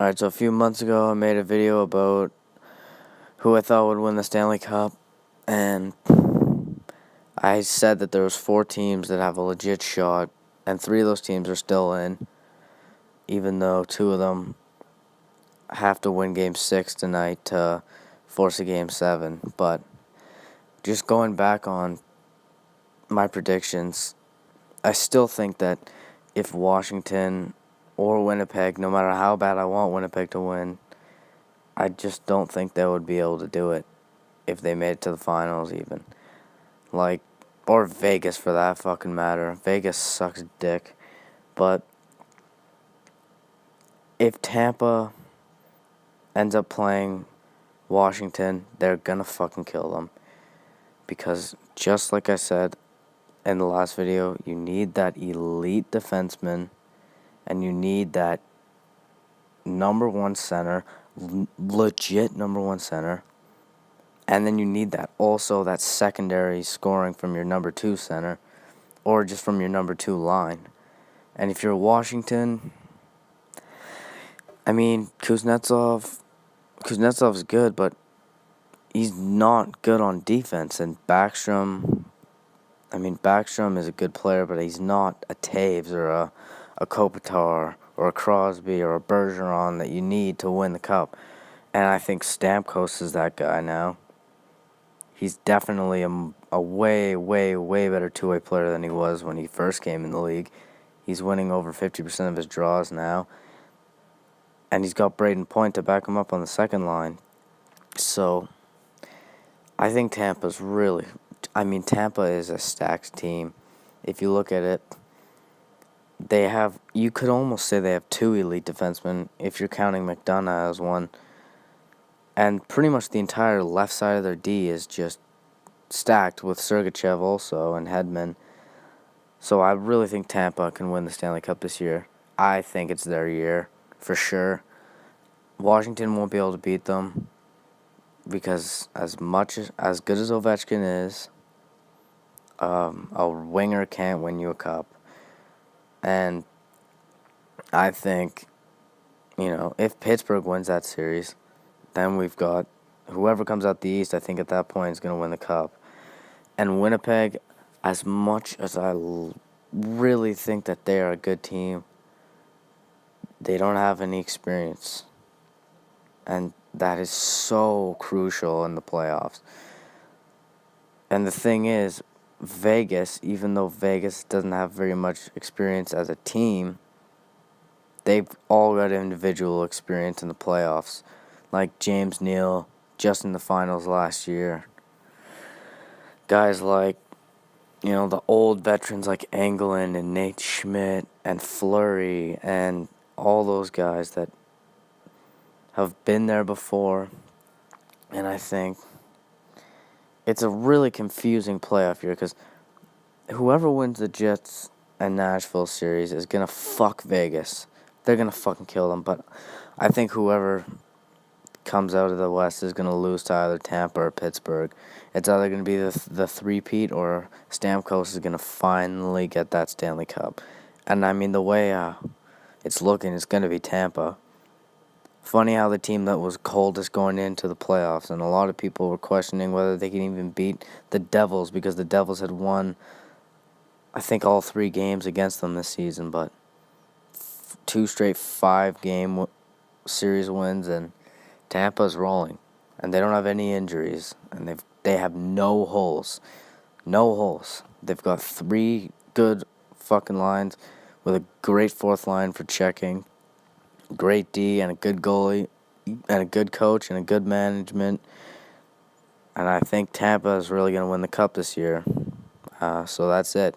Alright, so a few months ago I made a video about who I thought would win the Stanley Cup, and I said that there was 4 teams that have a legit shot, and 3 of those teams are still in, even though 2 of them have to win Game 6 tonight to force a Game 7. But just going back on my predictions, I still think that if Washington or Winnipeg, no matter how bad I want Winnipeg to win, I just don't think they would be able to do it if they made it to the finals even. Or Vegas for that fucking matter. Vegas sucks dick. But if Tampa ends up playing Washington, they're gonna fucking kill them. Because just like I said in the last video, you need that elite defenseman, and you need that number one center, legit number one center, and then you need that secondary scoring from your number 2 center, or just from your number 2 line. And if you're Washington, I mean, Kuznetsov's good, but he's not good on defense. And Backstrom is a good player, but he's not a Taves or a Kopitar or a Crosby or a Bergeron that you need to win the Cup. And I think Stamkos is that guy now. He's definitely a way, way, way better two-way player than he was when he first came in the league. He's winning over 50% of his draws now. And he's got Braden Point to back him up on the second line. So I think Tampa is a stacked team. If you look at it, you could almost say they have 2 elite defensemen if you're counting McDonough as one. And pretty much the entire left side of their D is just stacked with Sergachev also and Hedman. So I really think Tampa can win the Stanley Cup this year. I think it's their year, for sure. Washington won't be able to beat them because as good as Ovechkin is, a winger can't win you a cup. And I think, if Pittsburgh wins that series, then we've got whoever comes out the East, I think at that point is going to win the Cup. And Winnipeg, as much as I really think that they are a good team, they don't have any experience. And that is so crucial in the playoffs. And the thing is, Vegas, even though Vegas doesn't have very much experience as a team, they've all got individual experience in the playoffs. Like James Neal, just in the finals last year. Guys like, the old veterans like Engelland and Nate Schmidt and Fleury and all those guys that have been there before. And I think it's a really confusing playoff year because whoever wins the Jets and Nashville series is going to fuck Vegas. They're going to fucking kill them. But I think whoever comes out of the West is going to lose to either Tampa or Pittsburgh. It's either going to be the three-peat or Stamkos is going to finally get that Stanley Cup. And the way it's looking, it's going to be Tampa. Funny how the team that was coldest going into the playoffs, and a lot of people were questioning whether they can even beat the Devils because the Devils had won, I think, all 3 games against them this season, but 2 straight 5-game series wins, and Tampa's rolling, and they don't have any injuries, and they have no holes. No holes. They've got 3 good fucking lines with a great 4th line for checking, great D and a good goalie, and a good coach and a good management. And I think Tampa is really going to win the Cup this year. So that's it.